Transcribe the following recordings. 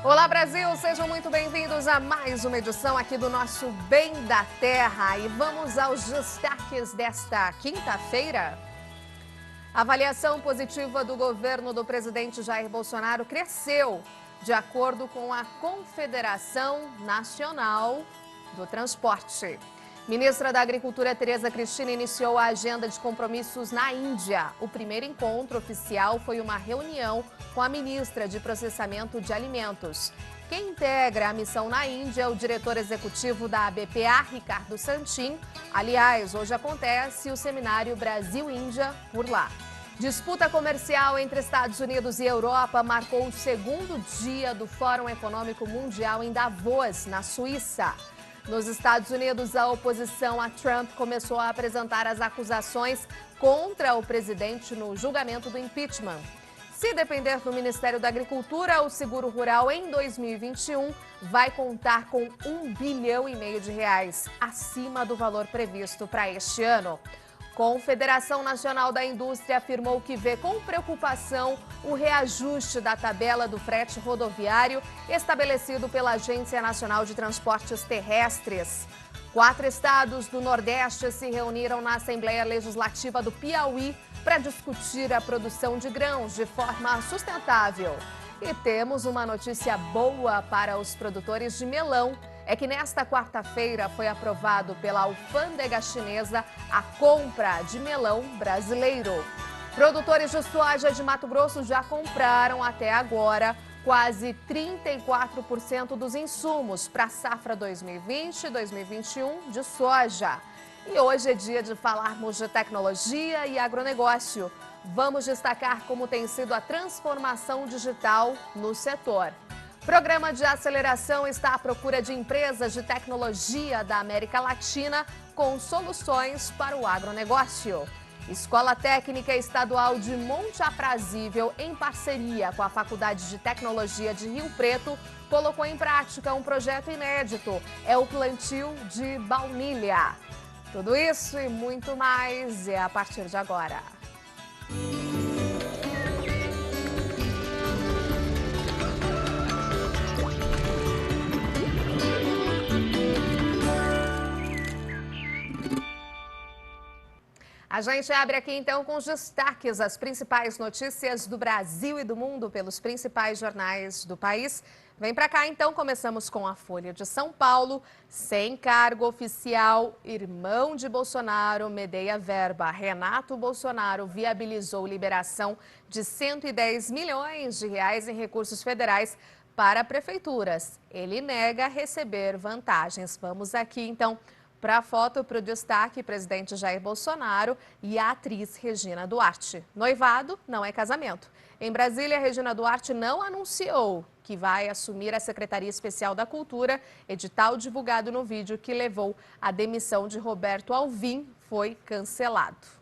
Olá, Brasil! Sejam muito bem-vindos a mais uma edição aqui do nosso Bem da Terra. E vamos aos destaques desta quinta-feira. A avaliação positiva do governo do presidente Jair Bolsonaro cresceu, de acordo com a Confederação Nacional do Transporte. Ministra da Agricultura, Tereza Cristina, iniciou a agenda de compromissos na Índia. O primeiro encontro oficial foi uma reunião com a ministra de Processamento de Alimentos. Quem integra a missão na Índia é o diretor executivo da ABPA, Ricardo Santin. Aliás, hoje acontece o seminário Brasil-Índia por lá. Disputa comercial entre Estados Unidos e Europa marcou o segundo dia do Fórum Econômico Mundial em Davos, na Suíça. Nos Estados Unidos, a oposição a Trump começou a apresentar as acusações contra o presidente no julgamento do impeachment. Se depender do Ministério da Agricultura, o seguro rural em 2021 vai contar com R$1,5 bilhão de reais, acima do valor previsto para este ano. Confederação Nacional da Indústria afirmou que vê com preocupação o reajuste da tabela do frete rodoviário estabelecido pela Agência Nacional de Transportes Terrestres. 4 estados do Nordeste se reuniram na Assembleia Legislativa do Piauí para discutir a produção de grãos de forma sustentável. E temos uma notícia boa para os produtores de melão. É que nesta quarta-feira foi aprovado pela alfândega chinesa a compra de melão brasileiro. Produtores de soja de Mato Grosso já compraram até agora quase 34% dos insumos para a safra 2020-2021 de soja. E hoje é dia de falarmos de tecnologia e agronegócio. Vamos destacar como tem sido a transformação digital no setor. Programa de aceleração está à procura de empresas de tecnologia da América Latina com soluções para o agronegócio. Escola Técnica Estadual de Monte Aprazível, em parceria com a Faculdade de Tecnologia de Rio Preto, colocou em prática um projeto inédito. É o plantio de baunilha. Tudo isso e muito mais é a partir de agora. A gente abre aqui então com os destaques, as principais notícias do Brasil e do mundo pelos principais jornais do país. Vem para cá então, começamos com a Folha de São Paulo. Sem cargo oficial, irmão de Bolsonaro medeia verba. Renato Bolsonaro viabilizou liberação de 110 milhões de reais em recursos federais para prefeituras. Ele nega receber vantagens. Vamos aqui então para a foto, para o destaque, presidente Jair Bolsonaro e a atriz Regina Duarte. Noivado não é casamento. Em Brasília, Regina Duarte não anunciou que vai assumir a Secretaria Especial da Cultura. Edital divulgado no vídeo que levou à demissão de Roberto Alvim foi cancelado.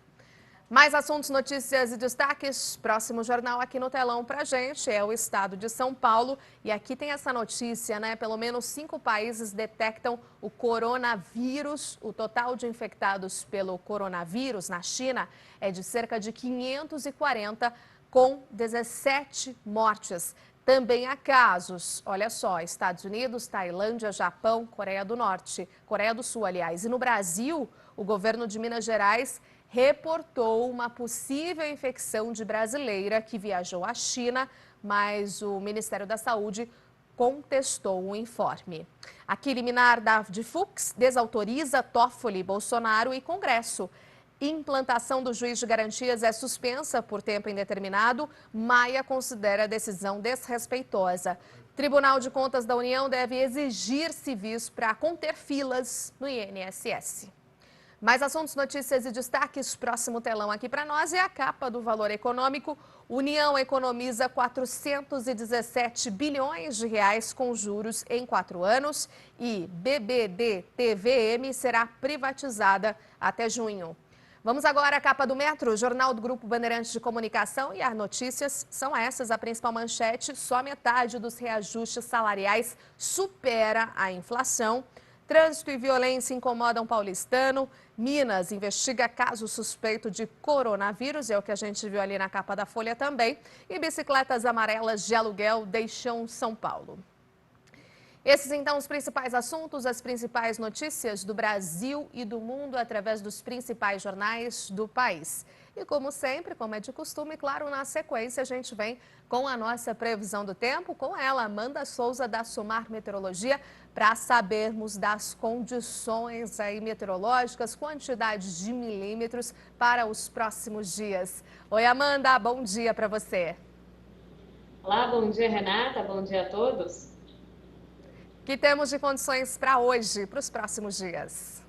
Mais assuntos, notícias e destaques. Próximo jornal aqui no telão pra gente é o estado de São Paulo. E aqui tem essa notícia, né? Pelo menos 5 países detectam o coronavírus. O total de infectados pelo coronavírus na China é de cerca de 540, com 17 mortes. Também há casos, olha só, Estados Unidos, Tailândia, Japão, Coreia do Norte, Coreia do Sul, aliás. E no Brasil, o governo de Minas Gerais reportou uma possível infecção de brasileira que viajou à China, mas o Ministério da Saúde contestou o informe. Aqui, liminar de Fux desautoriza Toffoli, Bolsonaro e Congresso. Implantação do juiz de garantias é suspensa por tempo indeterminado. Maia considera a decisão desrespeitosa. Tribunal de Contas da União deve exigir civis para conter filas no INSS. Mais assuntos, notícias e destaques. Próximo telão aqui para nós é a capa do Valor Econômico. União economiza 417 bilhões de reais com juros em 4 anos e BBD-TVM será privatizada até junho. Vamos agora à capa do Metro, jornal do Grupo Bandeirantes de Comunicação, e as notícias são essas. A principal manchete: só metade dos reajustes salariais supera a inflação. Trânsito e violência incomodam paulistano. Minas investiga caso suspeito de coronavírus, é o que a gente viu ali na capa da Folha também. E bicicletas amarelas de aluguel deixam São Paulo. Esses, então, os principais assuntos, as principais notícias do Brasil e do mundo através dos principais jornais do país. E como sempre, como é de costume, claro, na sequência a gente vem com a nossa previsão do tempo, com ela, Amanda Souza da Sumar Meteorologia, para sabermos das condições aí meteorológicas, quantidades de milímetros para os próximos dias. Oi, Amanda, bom dia para você. Olá, bom dia, Renata, bom dia a todos. O que temos de condições para hoje, para os próximos dias?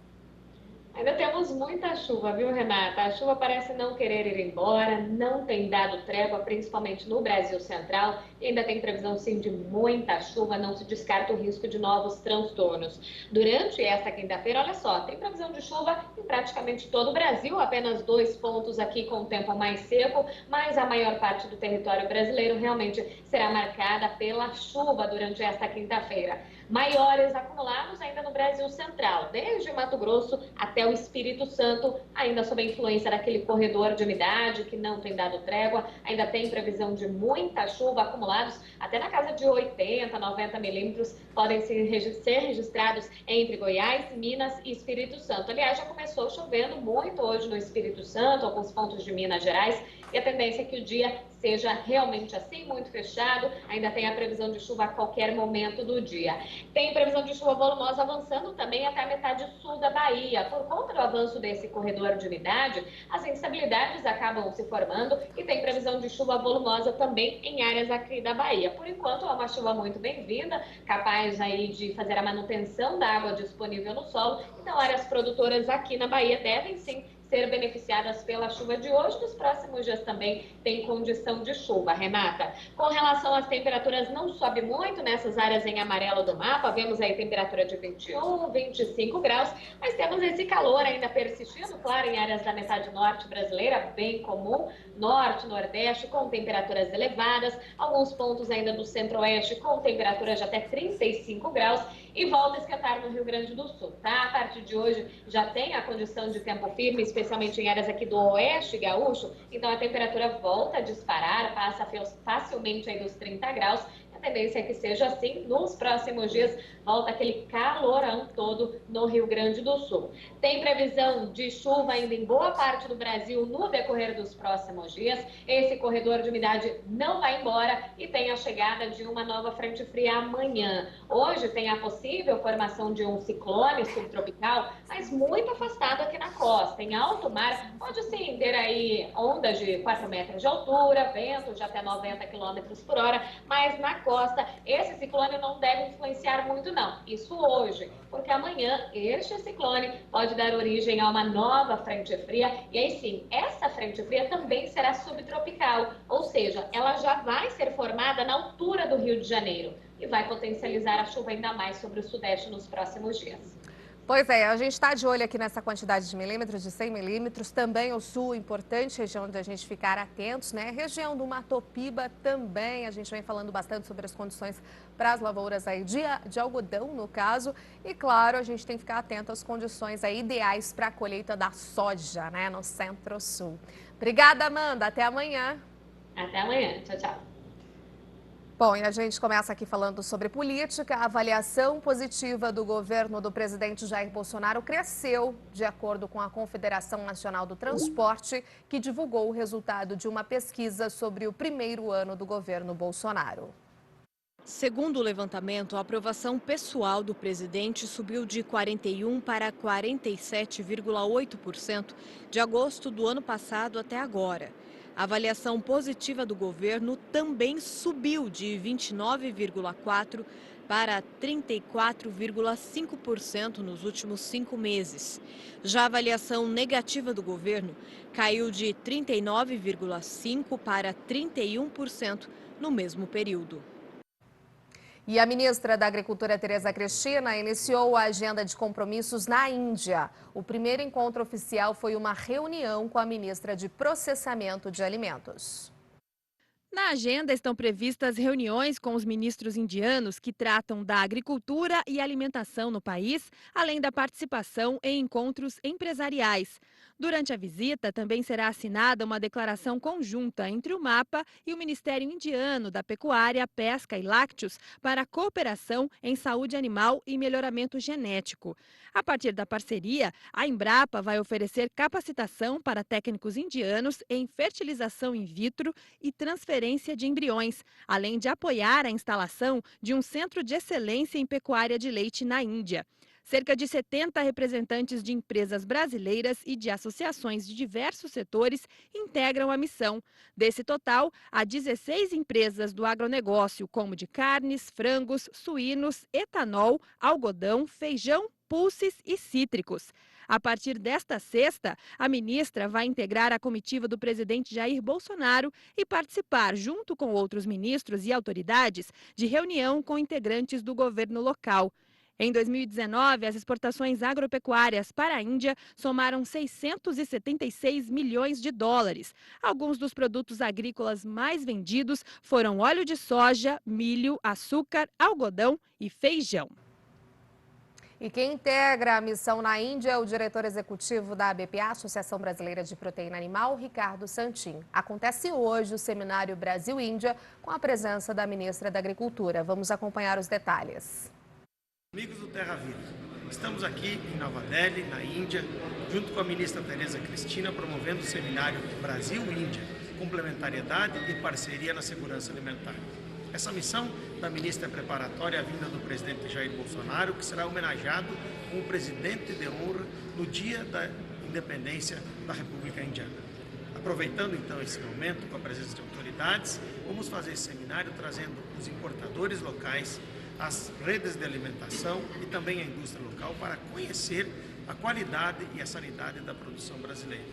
Ainda temos muita chuva, viu, Renata? A chuva parece não querer ir embora, não tem dado trégua, principalmente no Brasil Central. E ainda tem previsão, sim, de muita chuva, não se descarta o risco de novos transtornos. Durante esta quinta-feira, olha só, tem previsão de chuva em praticamente todo o Brasil, apenas 2 pontos aqui com o tempo mais seco, mas a maior parte do território brasileiro realmente será marcada pela chuva durante esta quinta-feira. Maiores acumulados ainda no Brasil Central, desde Mato Grosso até o Espírito Santo, ainda sob a influência daquele corredor de umidade que não tem dado trégua. Ainda tem previsão de muita chuva, acumulados até na casa de 80, 90 milímetros, podem ser registrados entre Goiás, Minas e Espírito Santo. Aliás, já começou chovendo muito hoje no Espírito Santo, alguns pontos de Minas Gerais, e a tendência é que o dia seja realmente assim, muito fechado. Ainda tem a previsão de chuva a qualquer momento do dia. Tem previsão de chuva volumosa avançando também até a metade sul da Bahia. Por conta do avanço desse corredor de umidade, as instabilidades acabam se formando e tem previsão de chuva volumosa também em áreas aqui da Bahia. Por enquanto, é uma chuva muito bem-vinda, capaz aí de fazer a manutenção da água disponível no solo. Então, áreas produtoras aqui na Bahia devem sim ser beneficiadas pela chuva de hoje. Nos próximos dias também tem condição de chuva, Renata. Com relação às temperaturas, não sobe muito nessas áreas em amarelo do mapa. Vemos aí temperatura de 21, 25 graus, mas temos esse calor ainda persistindo, claro, em áreas da metade norte brasileira, bem comum, norte, nordeste, com temperaturas elevadas, alguns pontos ainda do centro-oeste com temperaturas de até 35 graus, e volta a esquentar no Rio Grande do Sul, tá? A partir de hoje já tem a condição de tempo firme, especialmente em áreas aqui do oeste gaúcho, então a temperatura volta a disparar, passa facilmente aí dos 30 graus. A tendência é que seja assim nos próximos dias, volta aquele calorão todo no Rio Grande do Sul. Tem previsão de chuva ainda em boa parte do Brasil no decorrer dos próximos dias. Esse corredor de umidade não vai embora e tem a chegada de uma nova frente fria amanhã. Hoje tem a possível formação de um ciclone subtropical, mas muito afastado aqui na costa. Em alto mar, pode sim ter aí ondas de 4 metros de altura, ventos de até 90 km por hora, mas na costa esse ciclone não deve influenciar muito não. Isso hoje, porque amanhã este ciclone pode dar origem a uma nova frente fria, e aí sim, essa frente fria também será subtropical, ou seja, ela já vai ser formada na altura do Rio de Janeiro e vai potencializar a chuva ainda mais sobre o sudeste nos próximos dias. Pois é, a gente está de olho aqui nessa quantidade de milímetros, de 100 milímetros. Também o sul, importante região de a gente ficar atentos, né? Região do Mato Piba também, a gente vem falando bastante sobre as condições para as lavouras aí de algodão, no caso. E claro, a gente tem que ficar atento às condições aí ideais para a colheita da soja, né? No Centro-Sul. Obrigada, Amanda. Até amanhã. Até amanhã. Tchau, tchau. Bom, e a gente começa aqui falando sobre política. A avaliação positiva do governo do presidente Jair Bolsonaro cresceu, de acordo com a Confederação Nacional do Transporte, que divulgou o resultado de uma pesquisa sobre o primeiro ano do governo Bolsonaro. Segundo o levantamento, a aprovação pessoal do presidente subiu de 41% para 47,8% de agosto do ano passado até agora. A avaliação positiva do governo também subiu de 29,4% para 34,5% nos últimos 5 meses. Já a avaliação negativa do governo caiu de 39,5% para 31% no mesmo período. E a ministra da Agricultura, Tereza Cristina, iniciou a agenda de compromissos na Índia. O primeiro encontro oficial foi uma reunião com a ministra de Processamento de Alimentos. Na agenda estão previstas reuniões com os ministros indianos que tratam da agricultura e alimentação no país, além da participação em encontros empresariais. Durante a visita, também será assinada uma declaração conjunta entre o MAPA e o Ministério Indiano da Pecuária, Pesca e Lácteos para a cooperação em saúde animal e melhoramento genético. A partir da parceria, a Embrapa vai oferecer capacitação para técnicos indianos em fertilização in vitro e transferência de embriões, além de apoiar a instalação de um centro de excelência em pecuária de leite na Índia. Cerca de 70 representantes de empresas brasileiras e de associações de diversos setores integram a missão. Desse total, há 16 empresas do agronegócio, como de carnes, frangos, suínos, etanol, algodão, feijão, pulses e cítricos. A partir desta sexta, a ministra vai integrar a comitiva do presidente Jair Bolsonaro e participar, junto com outros ministros e autoridades, de reunião com integrantes do governo local. Em 2019, as exportações agropecuárias para a Índia somaram 676 milhões de dólares. Alguns dos produtos agrícolas mais vendidos foram óleo de soja, milho, açúcar, algodão e feijão. E quem integra a missão na Índia é o diretor executivo da ABPA, Associação Brasileira de Proteína Animal, Ricardo Santin. Acontece hoje o seminário Brasil-Índia com a presença da ministra da Agricultura. Vamos acompanhar os detalhes. Amigos do Terra Viva, estamos aqui em Nova Delhi, na Índia, junto com a ministra Tereza Cristina, promovendo o seminário Brasil-Índia, complementariedade e parceria na segurança alimentar. Essa missão da ministra é preparatória à vinda do presidente Jair Bolsonaro, que será homenageado como presidente de honra no dia da independência da República Indiana. Aproveitando então esse momento com a presença de autoridades, vamos fazer esse seminário trazendo os importadores locais, as redes de alimentação e também a indústria local para conhecer a qualidade e a sanidade da produção brasileira.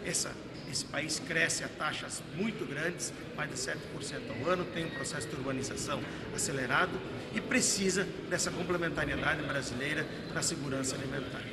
Esse país cresce a taxas muito grandes, mais de 7% ao ano, tem um processo de urbanização acelerado e precisa dessa complementariedade brasileira na segurança alimentar.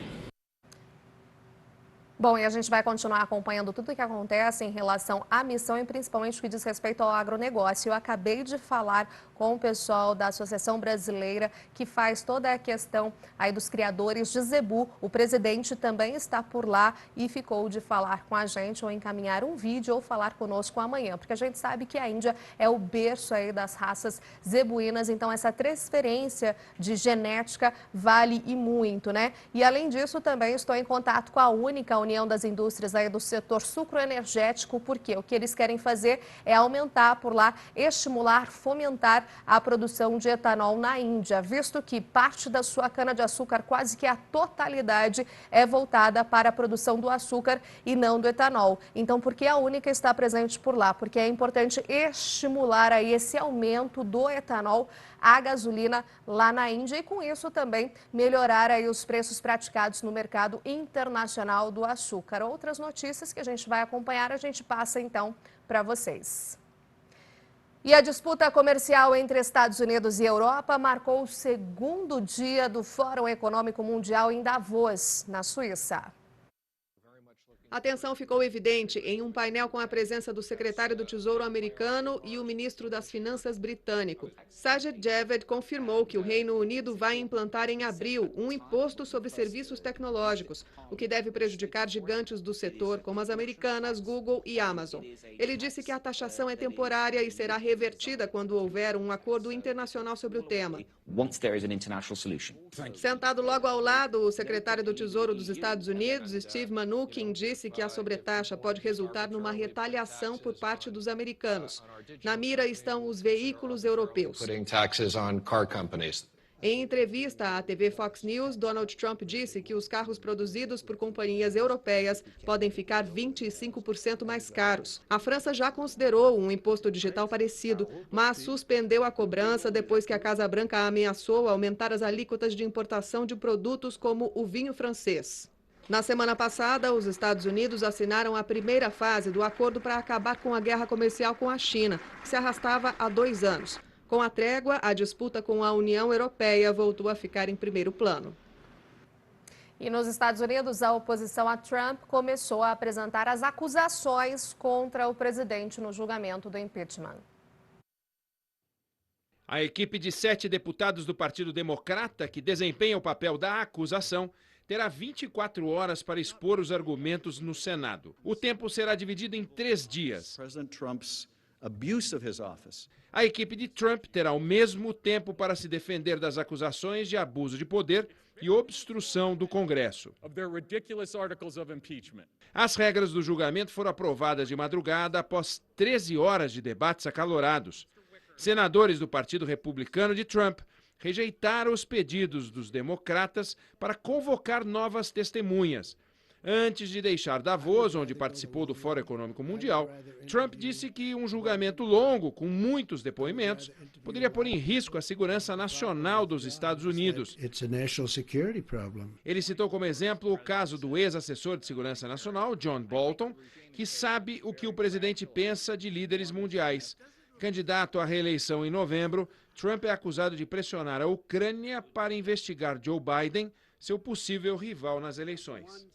Bom, e a gente vai continuar acompanhando tudo o que acontece em relação à missão e principalmente o que diz respeito ao agronegócio. Eu acabei de falar com o pessoal da Associação Brasileira que faz toda a questão aí dos criadores de zebu. O presidente também está por lá e ficou de falar com a gente ou encaminhar um vídeo ou falar conosco amanhã, porque a gente sabe que a Índia é o berço aí das raças zebuínas, então essa transferência de genética vale e muito, né? E além disso, também estou em contato com a União das Indústrias aí do setor sucroenergético, porque o que eles querem fazer é aumentar por lá, estimular, fomentar a produção de etanol na Índia, visto que parte da sua cana-de-açúcar, quase que a totalidade, é voltada para a produção do açúcar e não do etanol. Então, por que a Única está presente por lá? Porque é importante estimular aí esse aumento do etanol à gasolina lá na Índia e com isso também melhorar aí os preços praticados no mercado internacional do açúcar. Outras notícias que a gente vai acompanhar, a gente passa então para vocês. E a disputa comercial entre Estados Unidos e Europa marcou o segundo dia do Fórum Econômico Mundial em Davos, na Suíça. A tensão ficou evidente em um painel com a presença do secretário do Tesouro americano e o ministro das Finanças britânico. Sajid Javid confirmou que o Reino Unido vai implantar em abril um imposto sobre serviços tecnológicos, o que deve prejudicar gigantes do setor como as americanas Google e Amazon. Ele disse que a taxação é temporária e será revertida quando houver um acordo internacional sobre o tema. Sentado logo ao lado, o secretário do Tesouro dos Estados Unidos, Steve Mnuchin, disse que a sobretaxa pode resultar numa retaliação por parte dos americanos. Na mira estão os veículos europeus. Em entrevista à TV Fox News, Donald Trump disse que os carros produzidos por companhias europeias podem ficar 25% mais caros. A França já considerou um imposto digital parecido, mas suspendeu a cobrança depois que a Casa Branca ameaçou aumentar as alíquotas de importação de produtos como o vinho francês. Na semana passada, os Estados Unidos assinaram a primeira fase do acordo para acabar com a guerra comercial com a China, que se arrastava há 2 anos. Com a trégua, a disputa com a União Europeia voltou a ficar em primeiro plano. E nos Estados Unidos, a oposição a Trump começou a apresentar as acusações contra o presidente no julgamento do impeachment. A equipe de 7 deputados do Partido Democrata, que desempenha o papel da acusação, terá 24 horas para expor os argumentos no Senado. O tempo será dividido em 3 dias. A equipe de Trump terá o mesmo tempo para se defender das acusações de abuso de poder e obstrução do Congresso. As regras do julgamento foram aprovadas de madrugada após 13 horas de debates acalorados. Senadores do Partido Republicano de Trump rejeitaram os pedidos dos democratas para convocar novas testemunhas. Antes de deixar Davos, onde participou do Fórum Econômico Mundial, Trump disse que um julgamento longo, com muitos depoimentos, poderia pôr em risco a segurança nacional dos Estados Unidos. Ele citou como exemplo o caso do ex-assessor de segurança nacional, John Bolton, que sabe o que o presidente pensa de líderes mundiais. Candidato à reeleição em novembro, Trump é acusado de pressionar a Ucrânia para investigar Joe Biden, seu possível rival nas eleições.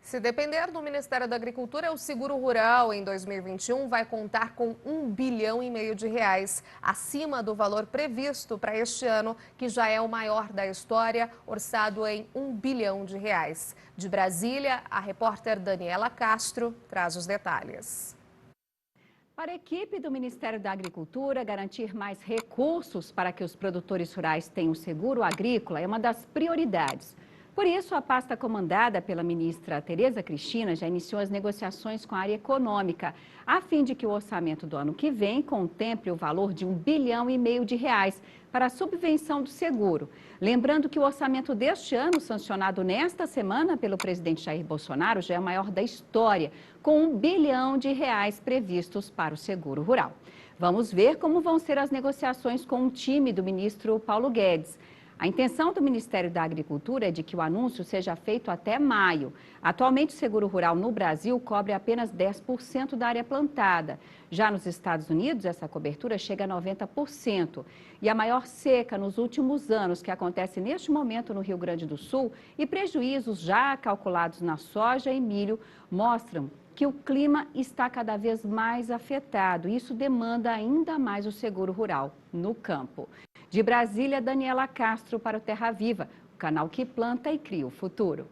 Se depender do Ministério da Agricultura, o seguro rural em 2021 vai contar com R$1,5 bilhão de reais, acima do valor previsto para este ano, que já é o maior da história, orçado em R$1 bilhão de reais. De Brasília, a repórter Daniela Castro traz os detalhes. Para a equipe do Ministério da Agricultura, garantir mais recursos para que os produtores rurais tenham seguro agrícola é uma das prioridades. Por isso, a pasta comandada pela ministra Tereza Cristina já iniciou as negociações com a área econômica, a fim de que o orçamento do ano que vem contemple o valor de R$1,5 bilhão de reais para a subvenção do seguro. Lembrando que o orçamento deste ano, sancionado nesta semana pelo presidente Jair Bolsonaro, já é o maior da história, com R$1 bilhão de reais previstos para o seguro rural. Vamos ver como vão ser as negociações com o time do ministro Paulo Guedes. A intenção do Ministério da Agricultura é de que o anúncio seja feito até maio. Atualmente, o seguro rural no Brasil cobre apenas 10% da área plantada. Já nos Estados Unidos, essa cobertura chega a 90%. E a maior seca nos últimos anos, que acontece neste momento no Rio Grande do Sul, e prejuízos já calculados na soja e milho, mostram que o clima está cada vez mais afetado. Isso demanda ainda mais o seguro rural no campo. De Brasília, Daniela Castro para o Terra Viva, o canal que planta e cria o futuro.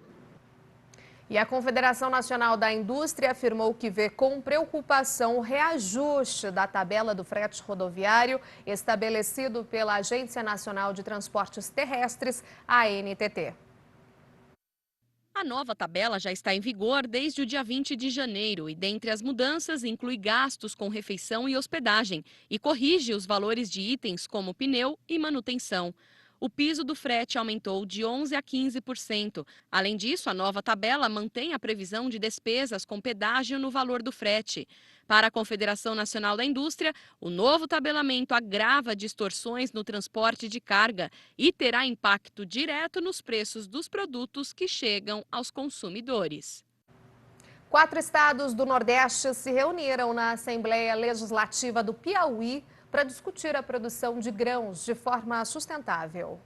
E a Confederação Nacional da Indústria afirmou que vê com preocupação o reajuste da tabela do frete rodoviário estabelecido pela Agência Nacional de Transportes Terrestres, a ANTT. A nova tabela já está em vigor desde o dia 20 de janeiro e, dentre as mudanças, inclui gastos com refeição e hospedagem e corrige os valores de itens como pneu e manutenção. O piso do frete aumentou de 11% a 15%. Além disso, a nova tabela mantém a previsão de despesas com pedágio no valor do frete. Para a Confederação Nacional da Indústria, o novo tabelamento agrava distorções no transporte de carga e terá impacto direto nos preços dos produtos que chegam aos consumidores. 4 estados do Nordeste se reuniram na Assembleia Legislativa do Piauí para discutir a produção de grãos de forma sustentável.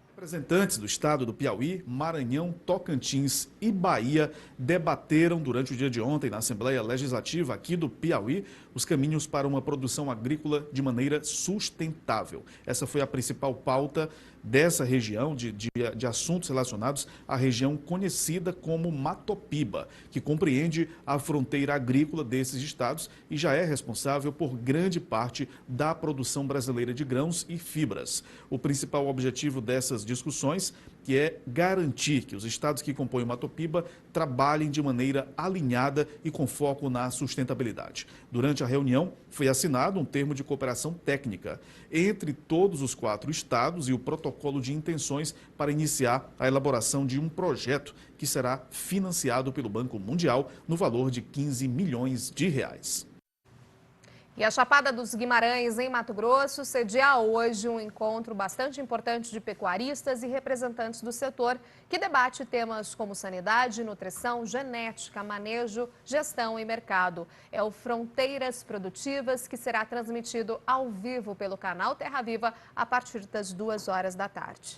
Representantes do estado do Piauí, Maranhão, Tocantins e Bahia debateram durante o dia de ontem na Assembleia Legislativa aqui do Piauí os caminhos para uma produção agrícola de maneira sustentável. Essa foi a principal pauta dessa região, de assuntos relacionados à região conhecida como Matopiba, que compreende a fronteira agrícola desses estados e já é responsável por grande parte da produção brasileira de grãos e fibras. O principal objetivo dessas discussões que é garantir que os estados que compõem o Matopiba trabalhem de maneira alinhada e com foco na sustentabilidade. Durante a reunião, foi assinado um termo de cooperação técnica entre todos os 4 estados e o protocolo de intenções para iniciar a elaboração de um projeto que será financiado pelo Banco Mundial no valor de R$15 milhões. E a Chapada dos Guimarães, em Mato Grosso, cedia hoje um encontro bastante importante de pecuaristas e representantes do setor, que debate temas como sanidade, nutrição, genética, manejo, gestão e mercado. É o Fronteiras Produtivas, que será transmitido ao vivo pelo canal Terra Viva a partir das 2 horas da tarde.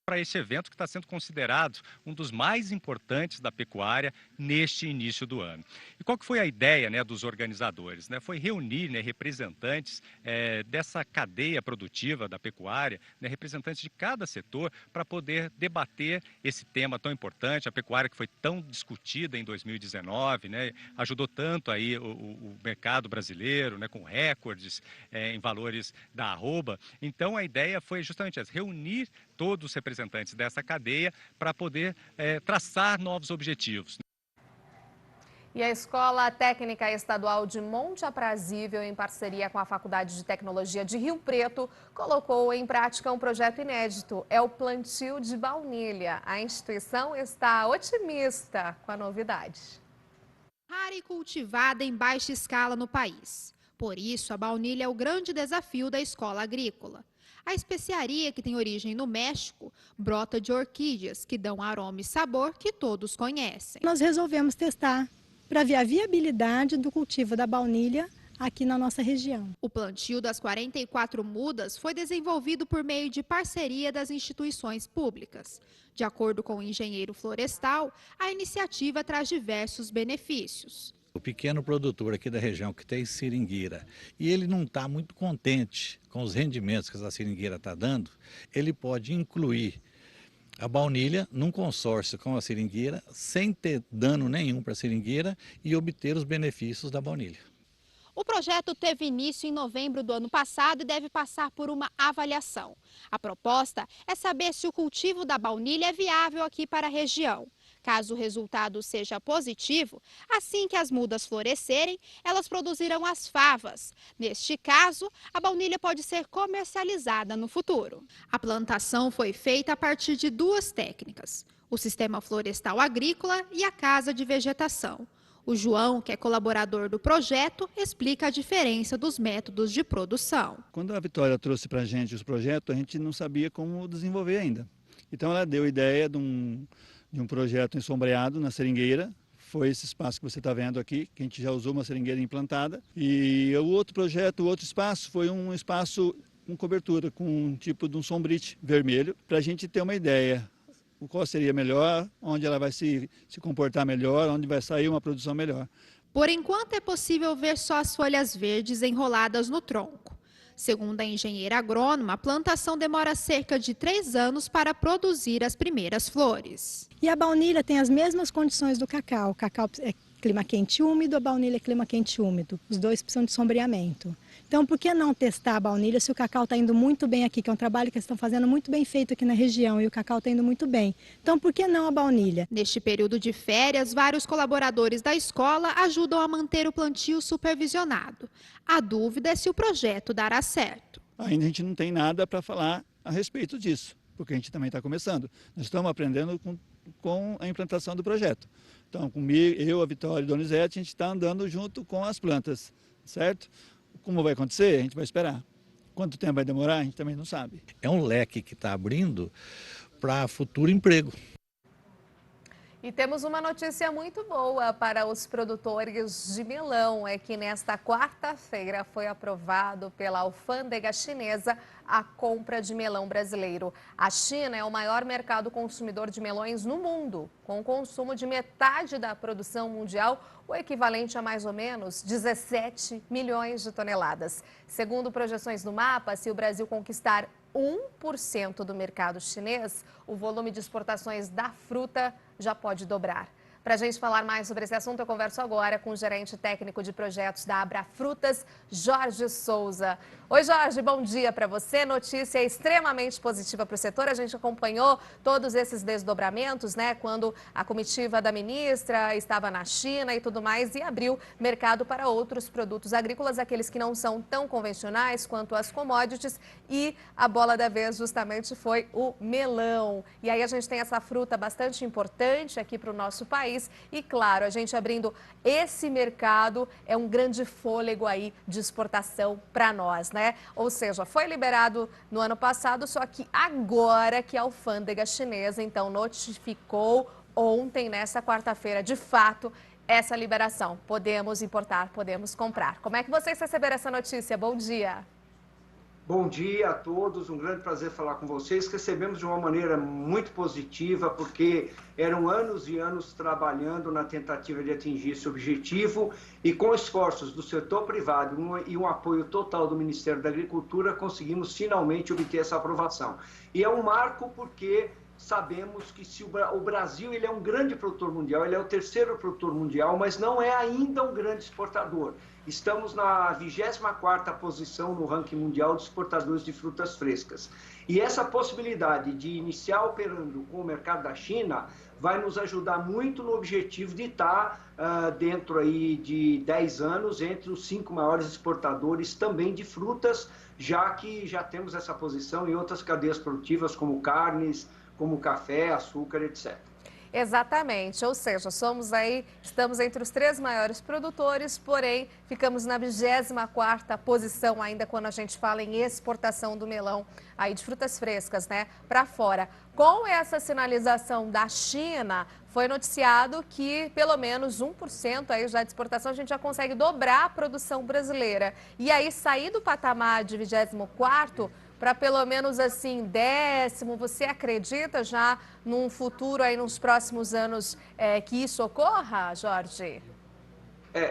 para este evento que está sendo considerado um dos mais importantes da pecuária neste início do ano. E qual que foi a ideia, né, dos organizadores? Né? Foi reunir, né, representantes dessa cadeia produtiva da pecuária, né, representantes de cada setor, para poder debater esse tema tão importante, a pecuária que foi tão discutida em 2019, né, ajudou tanto aí o mercado brasileiro, né, com recordes em valores da arroba. Então a ideia foi justamente essa, reunir todos os representantes dessa cadeia para poder traçar novos objetivos. E a Escola Técnica Estadual de Monte Aprazível, em parceria com a Faculdade de Tecnologia de Rio Preto, colocou em prática um projeto inédito. É o plantio de baunilha. A instituição está otimista com a novidade. Rara e cultivada em baixa escala no país. Por isso, a baunilha é o grande desafio da escola agrícola. A especiaria, que tem origem no México, brota de orquídeas, que dão aroma e sabor que todos conhecem. Nós resolvemos testar para ver a viabilidade do cultivo da baunilha aqui na nossa região. O plantio das 44 mudas foi desenvolvido por meio de parceria das instituições públicas. De acordo com o engenheiro florestal, a iniciativa traz diversos benefícios. O pequeno produtor aqui da região que tem seringueira e ele não está muito contente com os rendimentos que essa seringueira está dando, ele pode incluir a baunilha num consórcio com a seringueira sem ter dano nenhum para a seringueira e obter os benefícios da baunilha. O projeto teve início em novembro do ano passado e deve passar por uma avaliação. A proposta é saber se o cultivo da baunilha é viável aqui para a região. Caso o resultado seja positivo, assim que as mudas florescerem, elas produzirão as favas. Neste caso, a baunilha pode ser comercializada no futuro. A plantação foi feita a partir de duas técnicas: o sistema florestal agrícola e a casa de vegetação. O João, que é colaborador do projeto, explica a diferença dos métodos de produção. Quando a Vitória trouxe para a gente os projetos, a gente não sabia como desenvolver ainda. Então ela deu a ideia de um projeto ensombreado na seringueira. Foi esse espaço que você está vendo aqui, que a gente já usou uma seringueira implantada. E o outro projeto, o outro espaço, foi um espaço com cobertura, com um tipo de um sombrite vermelho, para a gente ter uma ideia. O qual seria melhor, onde ela vai se comportar melhor, onde vai sair uma produção melhor. Por enquanto é possível ver só as folhas verdes enroladas no tronco. Segundo a engenheira agrônoma, a plantação demora cerca de 3 anos para produzir as primeiras flores. E a baunilha tem as mesmas condições do cacau. O cacau é clima quente e úmido, a baunilha é clima quente e úmido. Os dois precisam de sombreamento. Então, por que não testar a baunilha se o cacau está indo muito bem aqui, que é um trabalho que eles estão fazendo muito bem feito aqui na região, e o cacau está indo muito bem. Então, por que não a baunilha? Neste período de férias, vários colaboradores da escola ajudam a manter o plantio supervisionado. A dúvida é se o projeto dará certo. Ainda a gente não tem nada para falar a respeito disso, porque a gente também está começando. Nós estamos aprendendo com a implantação do projeto. Então, comigo, eu, a Vitória e a Donizete, a gente está andando junto com as plantas, certo? Como vai acontecer? A gente vai esperar. Quanto tempo vai demorar? A gente também não sabe. É um leque que está abrindo para futuro emprego. E temos uma notícia muito boa para os produtores de melão. É que nesta quarta-feira foi aprovado pela alfândega chinesa a compra de melão brasileiro. A China é o maior mercado consumidor de melões no mundo, com consumo de metade da produção mundial, o equivalente a mais ou menos 17 milhões de toneladas. Segundo projeções do mapa, se o Brasil conquistar 1% do mercado chinês, o volume de exportações da fruta já pode dobrar. Para a gente falar mais sobre esse assunto, eu converso agora com o gerente técnico de projetos da Abra Frutas, Jorge Souza. Oi, Jorge, bom dia para você. Notícia extremamente positiva para o setor. A gente acompanhou todos esses desdobramentos, né? Quando a comitiva da ministra estava na China e tudo mais, e abriu mercado para outros produtos agrícolas, aqueles que não são tão convencionais quanto as commodities. E a bola da vez justamente foi o melão. E aí a gente tem essa fruta bastante importante aqui para o nosso país. E claro, a gente abrindo esse mercado é um grande fôlego aí de exportação para nós, né? Ou seja, foi liberado no ano passado, só que agora que a alfândega chinesa então notificou ontem, nessa quarta-feira, de fato, essa liberação. Podemos importar, podemos comprar. Como é que vocês receberam essa notícia? Bom dia. Bom dia a todos, um grande prazer falar com vocês. Recebemos de uma maneira muito positiva, porque eram anos e anos trabalhando na tentativa de atingir esse objetivo e com esforços do setor privado e um apoio total do Ministério da Agricultura, conseguimos finalmente obter essa aprovação. E é um marco porque sabemos que o Brasil ele é um grande produtor mundial, ele é o terceiro produtor mundial, mas não é ainda um grande exportador. Estamos na 24ª posição no ranking mundial de exportadores de frutas frescas. E essa possibilidade de iniciar operando com o mercado da China vai nos ajudar muito no objetivo de estar dentro aí de 10 anos entre os 5 maiores exportadores também de frutas, já que já temos essa posição em outras cadeias produtivas como carnes, como café, açúcar, etc. Exatamente, ou seja, estamos entre os 3 maiores produtores, porém ficamos na 24ª posição ainda quando a gente fala em exportação do melão aí de frutas frescas, né, para fora. Com essa sinalização da China, foi noticiado que pelo menos 1% aí já de exportação a gente já consegue dobrar a produção brasileira. E aí sair do patamar de 24º para pelo menos assim 10º, você acredita já num futuro aí nos próximos anos que isso ocorra, Jorge?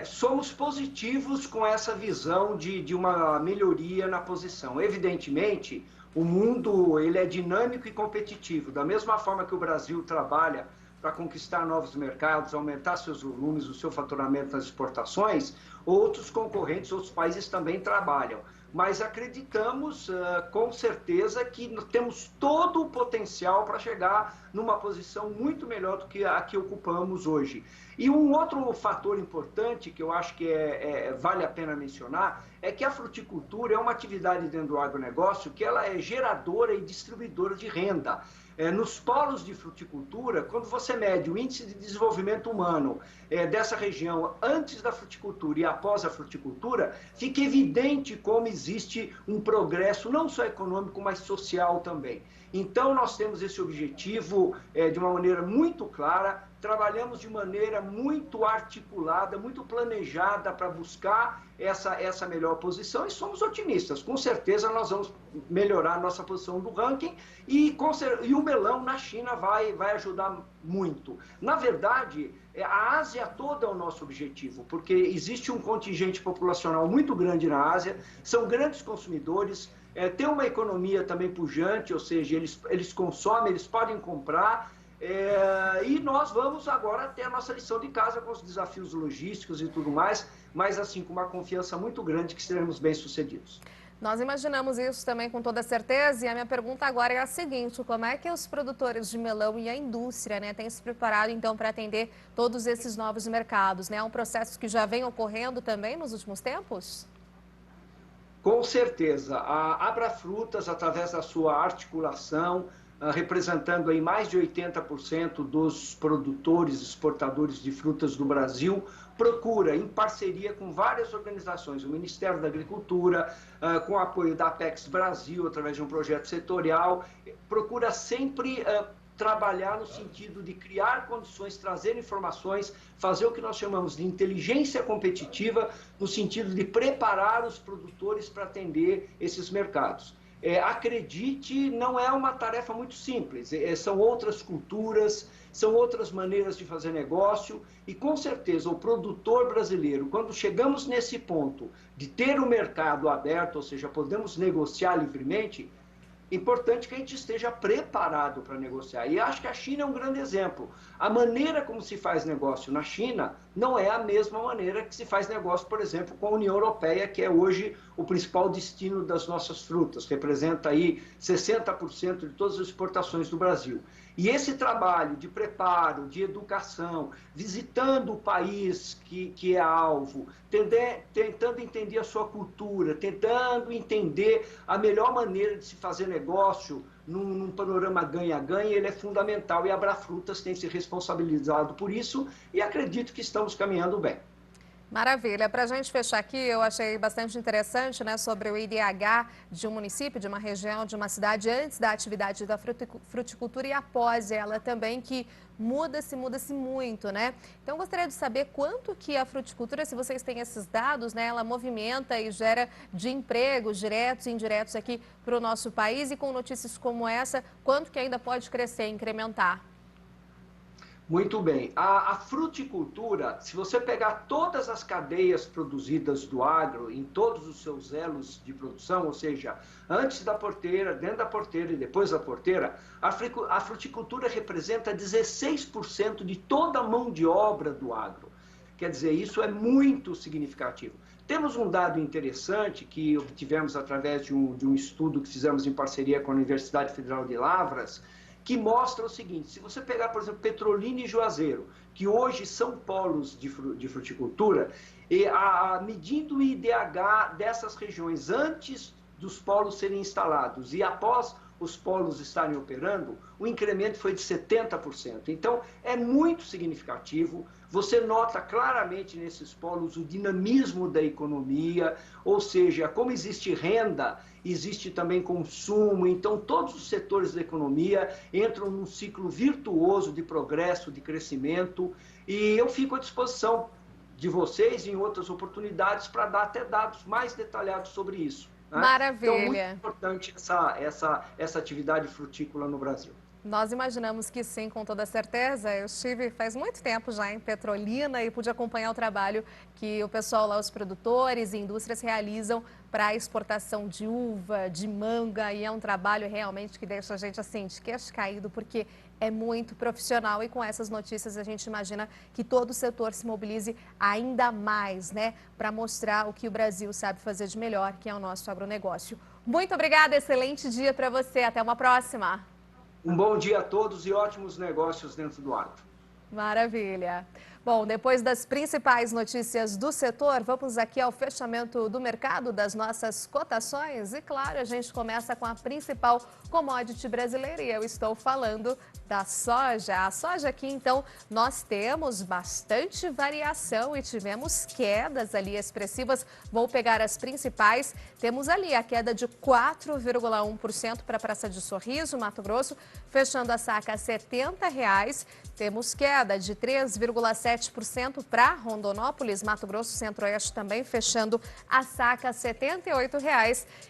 Somos positivos com essa visão de uma melhoria na posição. Evidentemente, o mundo ele é dinâmico e competitivo. Da mesma forma que o Brasil trabalha para conquistar novos mercados, aumentar seus volumes, o seu faturamento nas exportações, outros concorrentes, outros países também trabalham. Mas acreditamos com certeza que temos todo o potencial para chegar numa posição muito melhor do que a que ocupamos hoje. E um outro fator importante que eu acho que vale a pena mencionar é que a fruticultura é uma atividade dentro do agronegócio que ela é geradora e distribuidora de renda. Nos polos de fruticultura, quando você mede o índice de desenvolvimento humano dessa região antes da fruticultura e após a fruticultura, fica evidente como existe um progresso não só econômico, mas social também. Então, nós temos esse objetivo de uma maneira muito clara, trabalhamos de maneira muito articulada, muito planejada para buscar essa melhor posição e somos otimistas. Com certeza nós vamos melhorar a nossa posição do ranking e o melão na China vai ajudar muito. Na verdade, a Ásia toda é o nosso objetivo, porque existe um contingente populacional muito grande na Ásia, são grandes consumidores, tem uma economia também pujante, ou seja, eles consomem, eles podem comprar, e nós vamos agora ter a nossa lição de casa com os desafios logísticos e tudo mais, mas assim com uma confiança muito grande que seremos bem-sucedidos. Nós imaginamos isso também com toda certeza e a minha pergunta agora é a seguinte: como é que os produtores de melão e a indústria, né, têm se preparado então para atender todos esses novos mercados, né? É um processo que já vem ocorrendo também nos últimos tempos? Com certeza, a Abrafrutas, através da sua articulação, representando aí mais de 80% dos produtores, exportadores de frutas do Brasil, procura, em parceria com várias organizações, o Ministério da Agricultura, com o apoio da Apex Brasil, através de um projeto setorial, procura sempre trabalhar no sentido de criar condições, trazer informações, fazer o que nós chamamos de inteligência competitiva, no sentido de preparar os produtores para atender esses mercados. Acredite, não é uma tarefa muito simples, são outras culturas, são outras maneiras de fazer negócio e com certeza o produtor brasileiro, quando chegamos nesse ponto de ter o mercado aberto, ou seja, podemos negociar livremente, é importante que a gente esteja preparado para negociar. E acho que a China é um grande exemplo. A maneira como se faz negócio na China não é a mesma maneira que se faz negócio, por exemplo, com a União Europeia, que é hoje o principal destino das nossas frutas, representa aí 60% de todas as exportações do Brasil. E esse trabalho de preparo, de educação, visitando o país que é alvo, tentando entender a sua cultura, tentando entender a melhor maneira de se fazer negócio num panorama ganha-ganha, ele é fundamental e a Abrafrutas tem se responsabilizado por isso e acredito que estamos caminhando bem. Maravilha. Para a gente fechar aqui, eu achei bastante interessante, né, sobre o IDH de um município, de uma região, de uma cidade, antes da atividade da fruticultura e após ela também, que muda-se muito, né? Então, gostaria de saber quanto que a fruticultura, se vocês têm esses dados, né, ela movimenta e gera de empregos diretos e indiretos aqui para o nosso país, e com notícias como essa, quanto que ainda pode crescer, incrementar? Muito bem. A fruticultura, se você pegar todas as cadeias produzidas do agro, em todos os seus elos de produção, ou seja, antes da porteira, dentro da porteira e depois da porteira, a fruticultura representa 16% de toda a mão de obra do agro. Quer dizer, isso é muito significativo. Temos um dado interessante que obtivemos através de um estudo que fizemos em parceria com a Universidade Federal de Lavras, que mostra o seguinte: se você pegar, por exemplo, Petrolina e Juazeiro, que hoje são polos de fruticultura, medindo o IDH dessas regiões antes dos polos serem instalados e após os polos estarem operando, o incremento foi de 70%. Então, é muito significativo. Você nota claramente nesses polos o dinamismo da economia, ou seja, como existe renda, existe também consumo. Então, todos os setores da economia entram num ciclo virtuoso de progresso, de crescimento. E eu fico à disposição de vocês em outras oportunidades para dar até dados mais detalhados sobre isso. Né? Maravilha. Então, muito importante essa atividade frutícola no Brasil. Nós imaginamos que sim, com toda certeza. Eu estive faz muito tempo já em Petrolina e pude acompanhar o trabalho que o pessoal lá, os produtores e indústrias realizam para a exportação de uva, de manga, e é um trabalho realmente que deixa a gente assim de queixo caído, porque é muito profissional, e com essas notícias a gente imagina que todo o setor se mobilize ainda mais, né, para mostrar o que o Brasil sabe fazer de melhor, que é o nosso agronegócio. Muito obrigada, excelente dia para você, até uma próxima. Um bom dia a todos e ótimos negócios dentro do agro. Maravilha. Bom, depois das principais notícias do setor, vamos aqui ao fechamento do mercado, das nossas cotações. E claro, a gente começa com a principal commodity brasileira, e eu estou falando da soja. A soja aqui, então, nós temos bastante variação e tivemos quedas ali expressivas. Vou pegar as principais. Temos ali a queda de 4,1% para a Praça de Sorriso, Mato Grosso, fechando a saca a R$ 70. Temos queda de 3,7% para Rondonópolis, Mato Grosso, Centro-Oeste, também fechando a saca a R$ 78.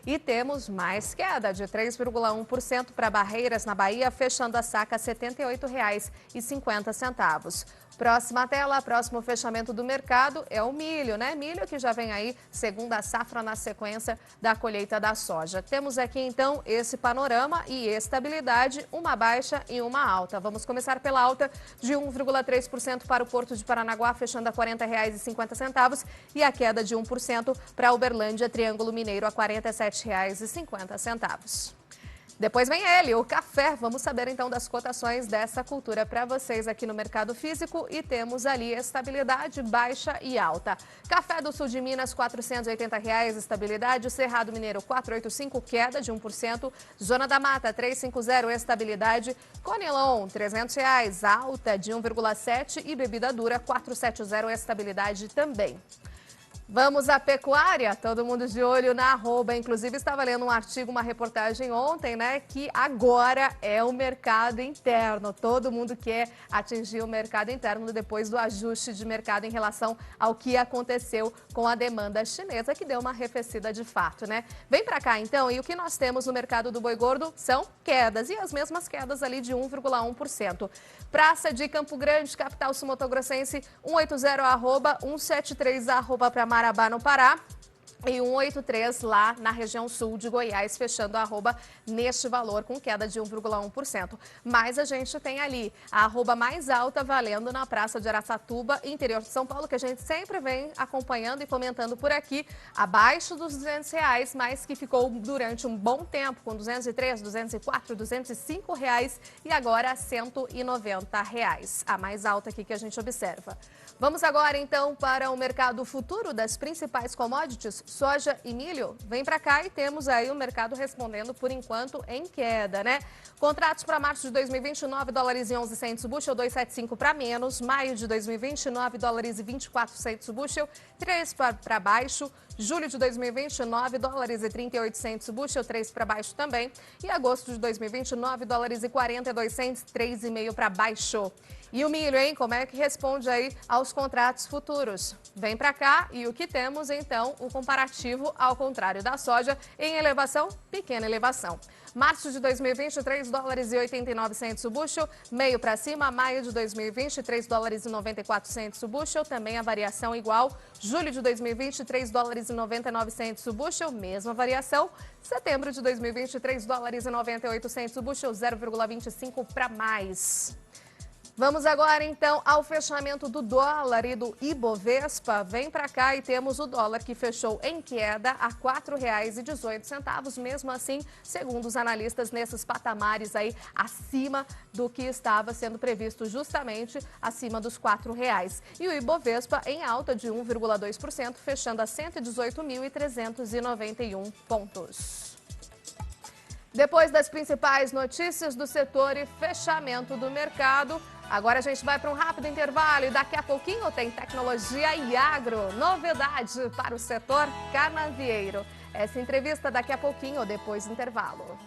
E temos mais queda de 3,1% para Barreiras, na Bahia, fechando a saca a R$ 78,50. Próxima tela, próximo fechamento do mercado é o milho, né? Milho que já vem aí, segunda safra na sequência da colheita da soja. Temos aqui, então, esse panorama e estabilidade, uma baixa e uma alta. Vamos começar pela alta de 1,3% para o Porto de Paranaguá, fechando a R$ 40,50, e a queda de 1% para Uberlândia, Triângulo Mineiro, a R$ 47,50. Depois vem ele, o café. Vamos saber então das cotações dessa cultura para vocês aqui no mercado físico, e temos ali estabilidade, baixa e alta. Café do Sul de Minas, R$ 480, estabilidade. Cerrado Mineiro, 485, queda de 1%. Zona da Mata, 350, estabilidade. Conilon, R$ 300, alta de 1,7%. E Bebida Dura, 470, estabilidade também. Vamos à pecuária, todo mundo de olho na arroba. Inclusive, estava lendo um artigo, uma reportagem ontem, né, que agora é o mercado interno. Todo mundo quer atingir o mercado interno depois do ajuste de mercado em relação ao que aconteceu com a demanda chinesa, que deu uma arrefecida de fato, né? Vem para cá, então, e o que nós temos no mercado do boi gordo são quedas, e as mesmas quedas ali de 1,1%. Praça de Campo Grande, capital sul-mato-grossense, 180 arroba, 173 arroba para Marabá, no Pará, e 183 lá na região sul de Goiás, fechando a arroba neste valor, com queda de 1,1%. Mas a gente tem ali a arroba mais alta valendo na Praça de Araçatuba, interior de São Paulo, que a gente sempre vem acompanhando e comentando por aqui, abaixo dos R$ 200, mas que ficou durante um bom tempo, com R$ 203, R$ 204, R$ 205 e agora R$ 190, a mais alta aqui que a gente observa. Vamos agora, então, para o mercado futuro das principais commodities. Soja e milho, vem para cá e temos aí o mercado respondendo por enquanto em queda, né? Contratos para março de 2029, dólares e 11 centes o bushel, 2,75 para menos. Maio de 2029, dólares e 24 centes o bushel, 3 para baixo. Julho de 2029, dólares e 38 centes o bushel, 3 para baixo também. E agosto de 2029, dólares e 42 centes, 3,5 para baixo. E o milho, hein? Como é que responde aí aos contratos futuros? Vem para cá e o que temos, então, o comparativo ao contrário da soja em elevação, pequena elevação. Março de 2023, dólares e 89 centes o bushel, meio para cima. Maio de 2023, dólares e 94 centes o bushel, também a variação igual. Julho de 2023, dólares e 99 centes o bushel, mesma variação. Setembro de 2023, dólares e 98 centes o bushel, 0,25 para mais. Vamos agora, então, ao fechamento do dólar e do Ibovespa. Vem para cá e temos o dólar que fechou em queda a R$ 4,18. Mesmo assim, segundo os analistas, nesses patamares aí acima do que estava sendo previsto, justamente acima dos R$ 4,00. E o Ibovespa em alta de 1,2%, fechando a 118.391 pontos. Depois das principais notícias do setor e fechamento do mercado, agora a gente vai para um rápido intervalo e daqui a pouquinho tem tecnologia e agro, novidade para o setor canavieiro. Essa entrevista daqui a pouquinho, depois do intervalo.